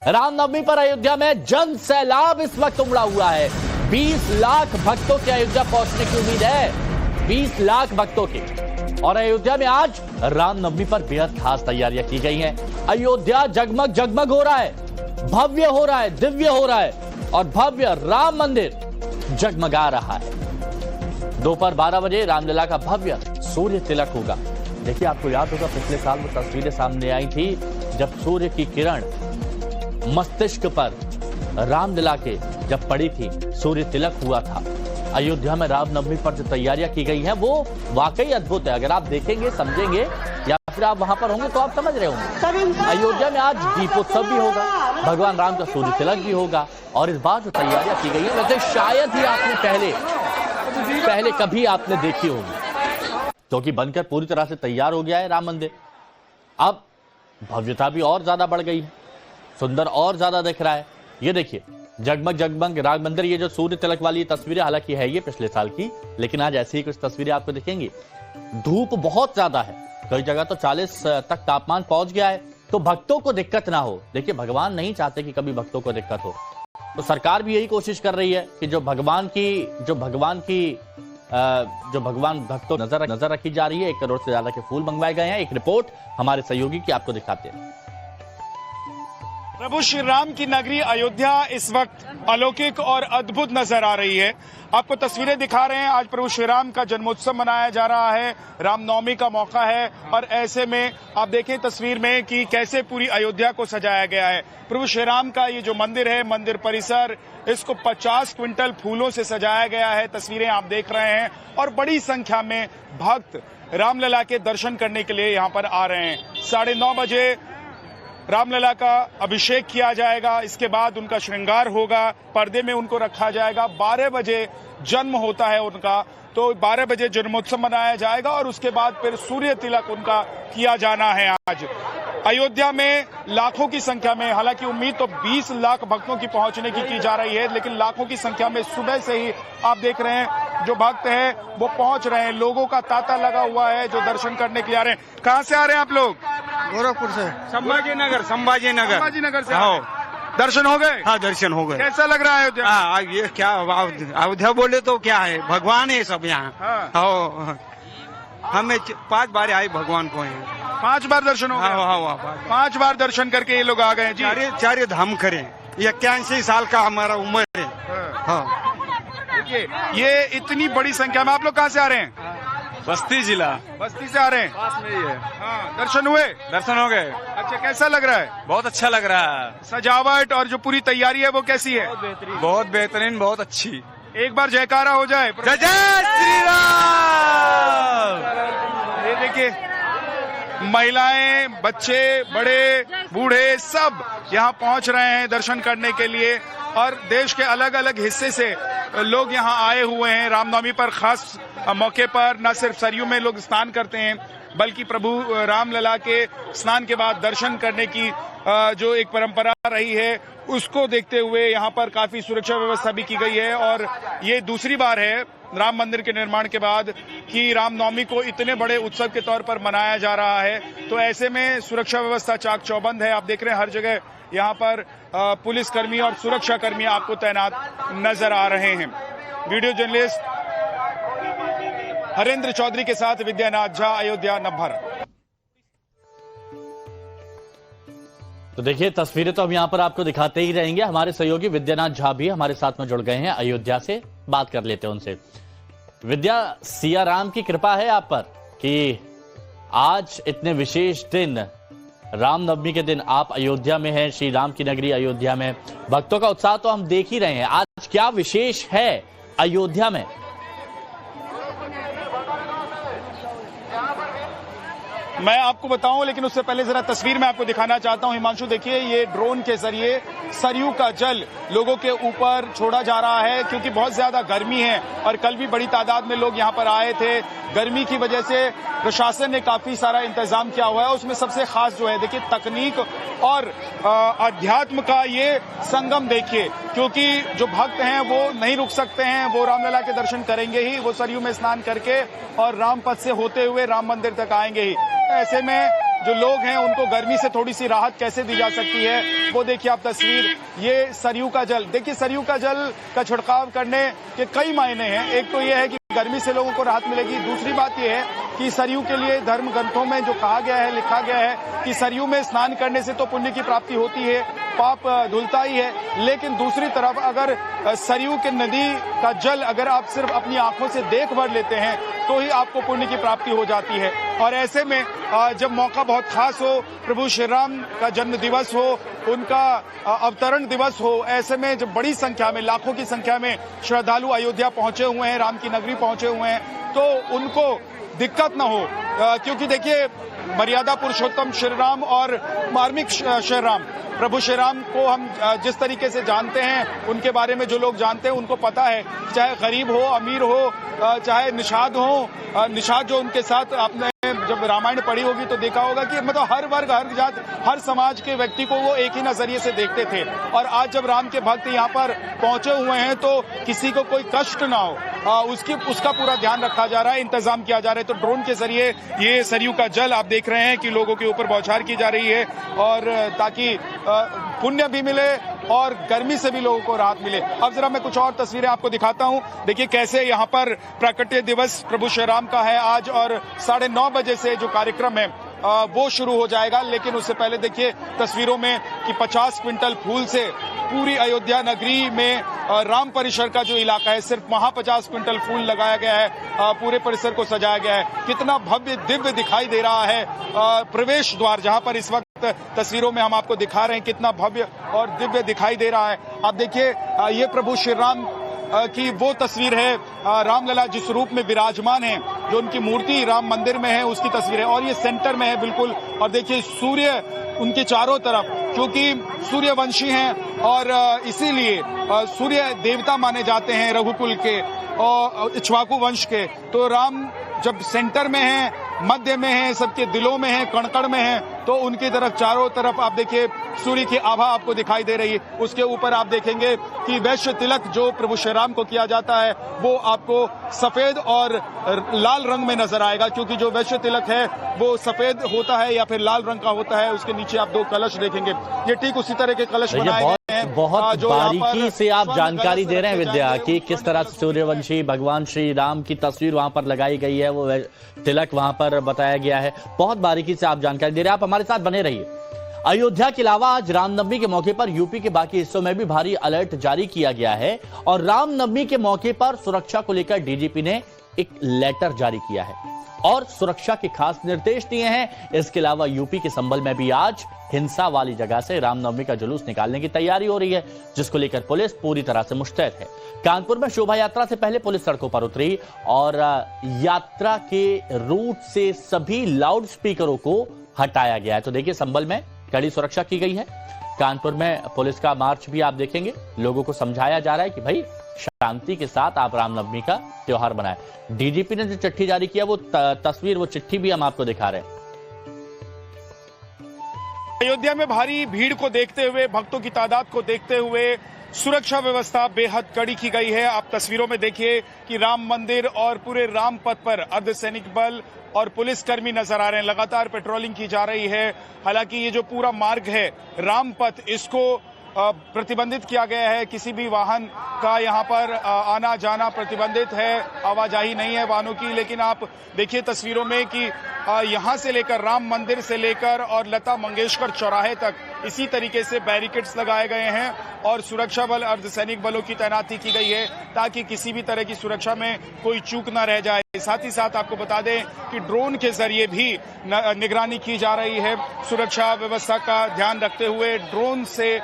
रामनवमी पर अयोध्या में जन सैलाब इस वक्त उमड़ा हुआ है। 20 लाख भक्तों के अयोध्या पहुंचने की उम्मीद है, 20 लाख भक्तों की। और अयोध्या में आज रामनवमी पर बेहद खास तैयारियां की गई हैं। अयोध्या जगमग जगमग हो रहा है, भव्य हो रहा है, दिव्य हो रहा है और भव्य राम मंदिर जगमगा रहा है। दोपहर 12 बजे रामलला का भव्य सूर्य तिलक होगा। देखिए, आपको याद होगा पिछले साल वो तस्वीरें सामने आई थी जब सूर्य की किरण मस्तिष्क पर रामलला के जब पड़ी थी, सूर्य तिलक हुआ था। अयोध्या में रामनवमी पर जो तैयारियां की गई हैं वो वाकई अद्भुत है। अगर आप देखेंगे, समझेंगे या फिर आप वहां पर होंगे तो आप समझ रहे होंगे। अयोध्या में आज दीपोत्सव भी होगा, भगवान राम का सूर्य तिलक भी होगा और इस बार जो तैयारियां की गई है वैसे शायद ही आपने पहले कभी आपने देखी होगी, क्योंकि बनकर पूरी तरह से तैयार हो गया है राम मंदिर। अब भव्यता भी और ज्यादा बढ़ गई है, सुंदर और ज्यादा दिख रहा है। ये देखिए, जगमग जगमग राम मंदिर। ये जो सूर्य तिलक वाली तस्वीरें हालांकि है ये पिछले साल की, लेकिन आज ऐसी ही कुछ तस्वीरें आपको दिखेंगी। धूप बहुत ज्यादा है, कई जगह तो 40 तक तापमान पहुंच गया है, तो भक्तों को दिक्कत ना हो। देखिए, भगवान नहीं चाहते कि कभी भक्तों को दिक्कत हो, तो सरकार भी यही कोशिश कर रही है कि जो भगवान भक्तों नजर रखी जा रही है। 1 करोड़ से ज्यादा के फूल मंगवाए गए हैं। एक रिपोर्ट हमारे सहयोगी की आपको दिखाते हैं। प्रभु श्री राम की नगरी अयोध्या इस वक्त अलौकिक और अद्भुत नजर आ रही है। आपको तस्वीरें दिखा रहे हैं। आज प्रभु श्री राम का जन्मोत्सव मनाया जा रहा है, रामनवमी का मौका है और ऐसे में आप देखें तस्वीर में कि कैसे पूरी अयोध्या को सजाया गया है। प्रभु श्री राम का ये जो मंदिर है, मंदिर परिसर, इसको 50 क्विंटल फूलों से सजाया गया है। तस्वीरें आप देख रहे हैं और बड़ी संख्या में भक्त रामलला के दर्शन करने के लिए यहाँ पर आ रहे हैं। 9:30 बजे रामलला का अभिषेक किया जाएगा, इसके बाद उनका श्रृंगार होगा, पर्दे में उनको रखा जाएगा। 12 बजे जन्म होता है उनका, तो 12 बजे जन्मोत्सव मनाया जाएगा और उसके बाद फिर सूर्य तिलक उनका किया जाना है। आज अयोध्या में लाखों की संख्या में, हालांकि उम्मीद तो 20 लाख भक्तों की पहुंचने की जा रही है, लेकिन लाखों की संख्या में सुबह से ही आप देख रहे हैं जो भक्त हैं वो पहुंच रहे हैं। लोगों का तांता लगा हुआ है जो दर्शन करने के लिए आ रहे हैं। कहां से आ रहे हैं आप लोग? गोरखपुर से। संभाजीनगर से। दर्शन हो गए? हाँ, दर्शन हो गए। कैसा लग रहा है अयोध्या? हाँ, ये क्या अयोध्या बोले तो क्या है, भगवान है सब यहाँ। हाँ। हमें 5 बार आए भगवान को यहाँ। 5 बार दर्शन हो गए? हाँ। 5 बार दर्शन करके ये लोग आ गए जी। चारे धाम करें। 81 साल का हमारा उम्र है। हाँ। देखिए, ये इतनी बड़ी संख्या में। आप लोग कहाँ से आ रहे हैं? बस्ती जिला। बस्ती से आ रहे हैं? पास में ही है। हाँ, दर्शन हुए? दर्शन हो गए। अच्छा, कैसा लग रहा है? बहुत अच्छा लग रहा है। सजावट और जो पूरी तैयारी है वो कैसी है? बहुत बेहतरीन, बहुत अच्छी। एक बार जयकारा हो जाए। जय जय श्री राम। ये देखिए, महिलाएं, बच्चे, बड़े, बूढ़े सब यहाँ पहुंच रहे हैं दर्शन करने के लिए और देश के अलग अलग हिस्से से लोग यहाँ आए हुए हैं। रामनवमी पर खास मौके पर न सिर्फ सरयू में लोग स्नान करते हैं, बल्कि प्रभु रामलला के स्नान के बाद दर्शन करने की जो एक परंपरा रही है उसको देखते हुए यहाँ पर काफी सुरक्षा व्यवस्था भी की गई है। और ये दूसरी बार है राम मंदिर के निर्माण के बाद कि रामनवमी को इतने बड़े उत्सव के तौर पर मनाया जा रहा है, तो ऐसे में सुरक्षा व्यवस्था चाक चौबंद है। आप देख रहे हैं हर जगह यहाँ पर पुलिसकर्मी और सुरक्षा कर्मी आपको तैनात नजर आ रहे हैं। वीडियो जर्नलिस्ट हरेंद्र चौधरी के साथ विद्यानाथ झा, अयोध्या, नवभारत। तो देखिए, तस्वीरें तो हम यहाँ पर आपको दिखाते ही रहेंगे। हमारे सहयोगी विद्यानाथ झा भी हमारे साथ में जुड़ गए हैं अयोध्या से। बात कर लेते हैं उनसे। विद्या, सिया राम की कृपा है आप पर कि आज इतने विशेष दिन, रामनवमी के दिन आप अयोध्या में हैं, श्री राम की नगरी अयोध्या में। भक्तों का उत्साह तो हम देख ही रहे हैं, आज क्या विशेष है अयोध्या में? मैं आपको बताऊं, लेकिन उससे पहले जरा तस्वीर में आपको दिखाना चाहता हूं। हिमांशु, देखिए, ये ड्रोन के जरिए सरयू का जल लोगों के ऊपर छोड़ा जा रहा है, क्योंकि बहुत ज्यादा गर्मी है और कल भी बड़ी तादाद में लोग यहाँ पर आए थे। गर्मी की वजह से प्रशासन ने काफी सारा इंतजाम किया हुआ है। उसमें सबसे खास जो है, देखिए, तकनीक और अध्यात्म का ये संगम देखिए, क्योंकि जो भक्त हैं वो नहीं रुक सकते हैं, वो रामलला के दर्शन करेंगे ही, वो सरयू में स्नान करके और रामपथ से होते हुए राम मंदिर तक आएंगे ही। ऐसे में जो लोग हैं उनको गर्मी से थोड़ी सी राहत कैसे दी जा सकती है, वो देखिए आप तस्वीर। ये सरयू का जल, देखिए सरयू का जल का छिड़काव करने के कई मायने हैं। एक तो ये है कि गर्मी से लोगों को राहत मिलेगी, दूसरी बात यह है कि सरयू के लिए धर्म ग्रंथों में जो कहा गया है, लिखा गया है कि सरयू में स्नान करने से तो पुण्य की प्राप्ति होती है, पाप धुलता ही है। लेकिन दूसरी तरफ अगर सरयू के नदी का जल अगर आप सिर्फ अपनी आंखों से देख भर लेते हैं तो ही आपको पुण्य की प्राप्ति हो जाती है। और ऐसे में जब मौका बहुत खास हो, प्रभु श्री राम का जन्म दिवस हो, उनका अवतरण दिवस हो, ऐसे में जब बड़ी संख्या में, लाखों की संख्या में श्रद्धालु अयोध्या पहुंचे हुए हैं, राम की नगरी पहुंचे हुए हैं, तो उनको दिक्कत न हो। क्योंकि देखिए मर्यादा पुरुषोत्तम श्री राम और मार्मिक श्री राम, प्रभु श्री राम को हम जिस तरीके से जानते हैं, उनके बारे में जो लोग जानते हैं उनको पता है, चाहे गरीब हो, अमीर हो, चाहे निषाद हो, निषाद जो उनके साथ आपने जब रामायण पढ़ी होगी तो देखा होगा कि मतलब हर वर्ग, हर जात, हर समाज के व्यक्ति को वो एक ही नजरिए से देखते थे। और आज जब राम के भक्त यहाँ पर पहुंचे हुए हैं तो किसी को कोई कष्ट ना हो, उसका पूरा ध्यान रखा जा रहा है, इंतजाम किया जा रहा है। तो ड्रोन के जरिए ये सरयू का जल आप देख रहे हैं कि लोगों के ऊपर बौछार की जा रही है, और ताकि पुण्य भी मिले और गर्मी से भी लोगों को राहत मिले। अब जरा मैं कुछ और तस्वीरें आपको दिखाता हूं। देखिए कैसे यहाँ पर प्राकट्य दिवस प्रभु श्री राम का है आज, और 9:30 बजे से जो कार्यक्रम है वो शुरू हो जाएगा। लेकिन उससे पहले देखिए तस्वीरों में कि 50 क्विंटल फूल से पूरी अयोध्या नगरी में राम परिसर का जो इलाका है, सिर्फ वहां 50 क्विंटल फूल लगाया गया है, पूरे परिसर को सजाया गया है। कितना भव्य दिव्य दिखाई दे रहा है प्रवेश द्वार, जहां पर इस वक्त तस्वीरों में हम आपको दिखा रहे हैं, कितना भव्य और दिव्य दिखाई दे रहा है। आप देखिए ये प्रभु श्री राम की वो तस्वीर है, रामलला जिस रूप में विराजमान है, जो उनकी मूर्ति राम मंदिर में है उसकी तस्वीर है, और ये सेंटर में है बिल्कुल। और देखिए सूर्य उनके चारों तरफ, क्योंकि सूर्यवंशी हैं और इसीलिए सूर्य देवता माने जाते हैं रघुकुल के और इक्ष्वाकु वंश के। तो राम जब सेंटर में है, मध्य में है, सबके दिलों में है, कण-कण में है, तो उनकी तरफ चारों तरफ आप देखिए सूर्य की आभा आपको दिखाई दे रही है। उसके ऊपर आप देखेंगे कि वैश्य तिलक जो प्रभु श्री राम को किया जाता है वो आपको सफेद और लाल रंग में नजर आएगा, क्योंकि जो वैश्य तिलक है वो सफेद होता है या फिर लाल रंग का होता है। उसके नीचे आप 2 कलश देखेंगे, ये ठीक उसी तरह के कलश बनाए गए हैं। बहुत बारीकी से आप जानकारी दे रहे हैं विद्या कि किस तरह से सूर्यवंशी भगवान श्री राम की तस्वीर वहां पर लगाई गई है, वो तिलक वहां पर बताया गया है। बहुत बारीकी से आप जानकारी दे रहे हैं, आप हमारे साथ बने रहिए। अयोध्या के अलावा आज रामनवमी के मौके पर यूपी के बाकी हिस्सों में भी भारी अलर्ट जारी किया गया है, और रामनवमी के मौके पर सुरक्षा को लेकर डीजीपी ने एक लेटर जारी किया है और सुरक्षा के खास निर्देश दिए हैं। इसके अलावा यूपी के संभल में भी आज हिंसा वाली जगह से रामनवमी का जुलूस निकालने की तैयारी हो रही है, जिसको लेकर पुलिस पूरी तरह से मुस्तैद है। कानपुर में शोभा यात्रा से पहले पुलिस सड़कों पर उतरी और यात्रा के रूट से सभी लाउड स्पीकरों को हटाया गया है। तो देखिए संभल में कड़ी सुरक्षा की गई है। कानपुर में पुलिस का मार्च भी आप देखेंगे, लोगों को समझाया जा रहा है कि भाई शांति के साथ आप रामनवमी का त्योहार बनाएं। डीजीपी ने जो चिट्ठी जारी किया वो तस्वीर, वो चिट्ठी भी हम आपको दिखा रहे हैं। अयोध्या में भारी भीड़ को देखते हुए, भक्तों की तादाद को देखते हुए सुरक्षा व्यवस्था बेहद कड़ी की गई है। आप तस्वीरों में देखिए कि राम मंदिर और पूरे राम पथ पर अर्धसैनिक बल और पुलिसकर्मी नजर आ रहे हैं, लगातार पेट्रोलिंग की जा रही है। हालांकि ये जो पूरा मार्ग है राम पथ, इसको प्रतिबंधित किया गया है, किसी भी वाहन का यहाँ पर आना जाना प्रतिबंधित है, आवाजाही नहीं है वाहनों की। लेकिन आप देखिए तस्वीरों में कि यहाँ से लेकर राम मंदिर से लेकर और लता मंगेशकर चौराहे तक इसी तरीके से बैरिकेड्स लगाए गए हैं और सुरक्षा बल, अर्धसैनिक बलों की तैनाती की गई है ताकि किसी भी तरह की सुरक्षा में कोई चूक न रह जाए। साथ ही साथ आपको बता दें कि ड्रोन के जरिए भी निगरानी की जा रही है। सुरक्षा व्यवस्था का ध्यान रखते हुए ड्रोन से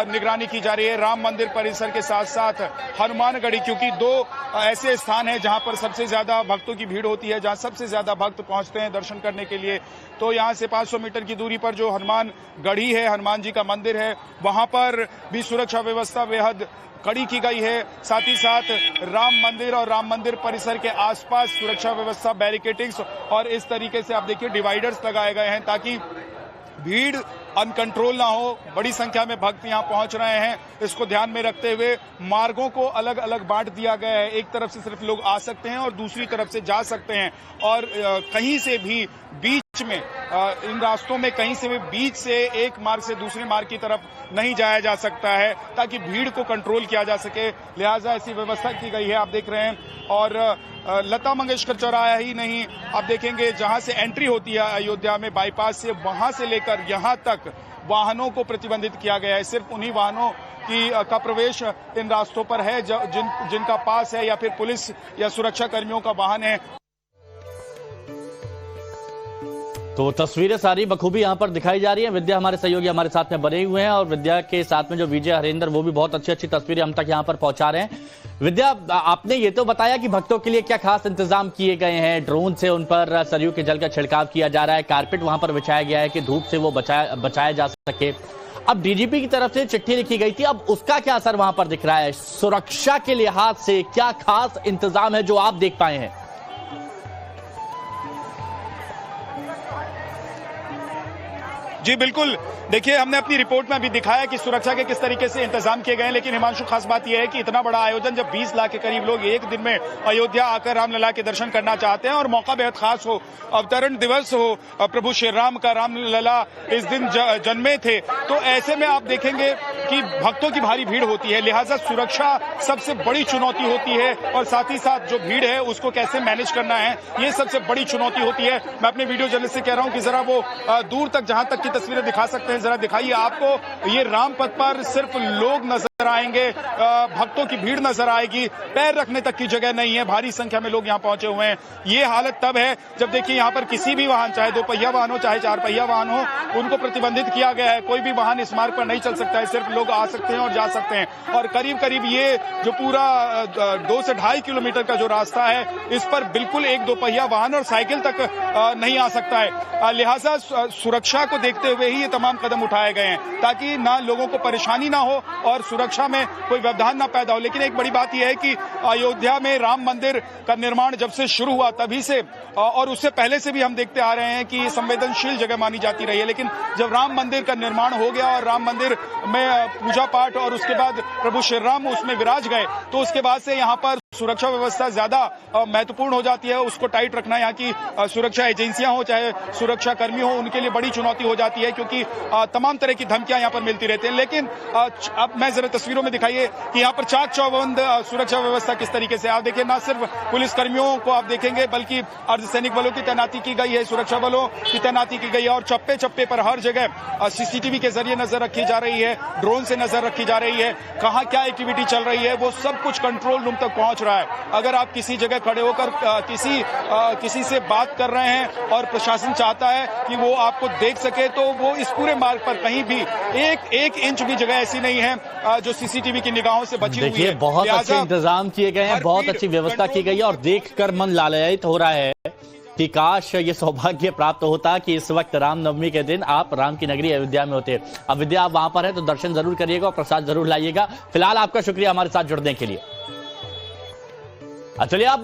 निगरानी की जा रही है। राम मंदिर परिसर के साथ साथ हनुमानगढ़ी, क्योंकि 2 ऐसे स्थान हैं जहां पर सबसे ज्यादा भक्तों की भीड़ होती है, जहां सबसे ज्यादा भक्त पहुंचते हैं दर्शन करने के लिए। तो यहां से 500 मीटर की दूरी पर जो हनुमानगढ़ी है, हनुमान जी का मंदिर है, वहां पर भी सुरक्षा व्यवस्था बेहद कड़ी की गई है। साथ ही साथ राम मंदिर और राम मंदिर परिसर के आसपास सुरक्षा व्यवस्था, बैरिकेडिंग्स और इस तरीके से आप देखिए डिवाइडर्स लगाए गए हैं ताकि भीड़ अनकंट्रोल ना हो। बड़ी संख्या में भक्त यहां पहुंच रहे हैं, इसको ध्यान में रखते हुए मार्गों को अलग अलग बांट दिया गया है। एक तरफ से सिर्फ लोग आ सकते हैं और दूसरी तरफ से जा सकते हैं, और कहीं से भी बीच में इन रास्तों में कहीं से भी बीच से एक मार्ग से दूसरे मार्ग की तरफ नहीं जाया जा सकता है ताकि भीड़ को कंट्रोल किया जा सके, लिहाजा ऐसी व्यवस्था की गई है। आप देख रहे हैं और लता मंगेशकर चौराहा ही नहीं, आप देखेंगे जहां से एंट्री होती है अयोध्या में बाईपास से, वहां से लेकर यहां तक वाहनों को प्रतिबंधित किया गया है। सिर्फ उन्हीं वाहनों का प्रवेश इन रास्तों पर है जिनका पास है या फिर पुलिस या सुरक्षा कर्मियों का वाहन है। तो तस्वीरें सारी बखूबी यहां पर दिखाई जा रही हैं। विद्या हमारे सहयोगी हमारे साथ में बने हुए हैं और विद्या के साथ में जो विजय हरेंद्र वो भी बहुत अच्छी अच्छी तस्वीरें हम तक यहां पर पहुंचा रहे हैं। विद्या, आपने ये तो बताया कि भक्तों के लिए क्या खास इंतजाम किए गए हैं, ड्रोन से उन पर सरयू के जल का छिड़काव किया जा रहा है, कारपेट वहां पर बिछाया गया है कि धूप से वो बचाया जा सके। अब डीजीपी की तरफ से चिट्ठी लिखी गई थी, अब उसका क्या असर वहां पर दिख रहा है? सुरक्षा के लिहाज से क्या खास इंतजाम है जो आप देख पाए हैं? जी बिल्कुल, देखिए हमने अपनी रिपोर्ट में अभी दिखाया कि सुरक्षा के किस तरीके से इंतजाम किए गए हैं, लेकिन हिमांशु खास बात यह है कि इतना बड़ा आयोजन, जब 20 लाख के करीब लोग एक दिन में अयोध्या आकर रामलला के दर्शन करना चाहते हैं और मौका बेहद खास हो, अवतरण दिवस हो, प्रभु श्री राम का, रामलला इस दिन जन्मे थे, तो ऐसे में आप देखेंगे कि भक्तों की भारी भीड़ होती है, लिहाजा सुरक्षा सबसे बड़ी चुनौती होती है और साथ ही साथ जो भीड़ है उसको कैसे मैनेज करना है ये सबसे बड़ी चुनौती होती है। मैं अपने वीडियो जर्नलिस्ट से कह रहा हूं कि जरा वो दूर तक जहां तक की तस्वीरें दिखा सकते हैं जरा दिखाइए। आपको ये राम पथ पर सिर्फ लोग नजर आएंगे, भक्तों की भीड़ नजर आएगी, पैर रखने तक की जगह नहीं है, भारी संख्या में लोग यहां पहुंचे हुए हैं। ये हालत तब है जब देखिए यहां पर किसी भी वाहन, चाहे 2 पहिया वाहन हो चाहे 4 पहिया वाहन हो, उनको प्रतिबंधित किया गया है। कोई भी वाहन इस मार्ग पर नहीं चल सकता है, सिर्फ लोग आ सकते हैं और जा सकते हैं। और करीब करीब ये जो पूरा 2 से 2.5 किलोमीटर का जो रास्ता है इस पर बिल्कुल 1-2 पहिया वाहन और साइकिल तक नहीं आ सकता है। लिहाजा सुरक्षा को देखते हुए ही ये तमाम कदम उठाए गए हैं ताकि ना लोगों को परेशानी ना हो और सुरक्षा में कोई व्यवधान ना पैदा हो। लेकिन एक बड़ी बात यह है कि अयोध्या में राम मंदिर का निर्माण जब से शुरू हुआ तभी से और उससे पहले से भी हम देखते आ रहे हैं कि ये संवेदनशील जगह मानी जाती रही है, लेकिन जब राम मंदिर का निर्माण हो गया और राम मंदिर में पूजा पाठ और उसके बाद प्रभु श्री राम उसमें विराज गए तो उसके बाद से यहाँ पर सुरक्षा व्यवस्था ज्यादा महत्वपूर्ण हो जाती है। उसको टाइट रखना यहाँ की सुरक्षा एजेंसियां हो चाहे सुरक्षा कर्मी हो उनके लिए बड़ी चुनौती हो जाती है क्योंकि तमाम तरह की धमकियां यहाँ पर मिलती रहती हैं। लेकिन अब मैं जरा तस्वीरों में दिखाइए कि यहाँ पर चाक चौबंद सुरक्षा व्यवस्था किस तरीके से, आप देखिए ना सिर्फ पुलिस कर्मियों को आप देखेंगे बल्कि अर्धसैनिक बलों की तैनाती की गई है, सुरक्षा बलों की तैनाती की गई है और चप्पे चप्पे पर हर जगह सीसीटीवी के जरिए नजर रखी जा रही है, ड्रोन से नजर रखी जा रही है, कहाँ क्या एक्टिविटी चल रही है वो सब कुछ कंट्रोल रूम तक पहुंच रहा है। अगर आप किसी जगह खड़े होकर किसी से बात कर रहे हैं और प्रशासन चाहता है कि वो आपको देख सके तो वो इस पूरे मार्ग पर कहीं भी एक इंच भी जगह ऐसी नहीं है जो सीसीटीवी की निगाहों से बची हुई है। देखिए बहुत अच्छे इंतजाम किए गए हैं, बहुत अच्छी व्यवस्था की गई है और देखकर मन लालयित हो रहा है कि काश ये सौभाग्य प्राप्त होता कि इस वक्त रामनवमी के दिन आप राम की नगरी अयोध्या में होते। अब विद्या आप वहां पर है तो दर्शन जरूर करिएगा और प्रसाद जरूर लाइएगा। फिलहाल आपका शुक्रिया हमारे साथ जुड़ने के लिए। चलिए आप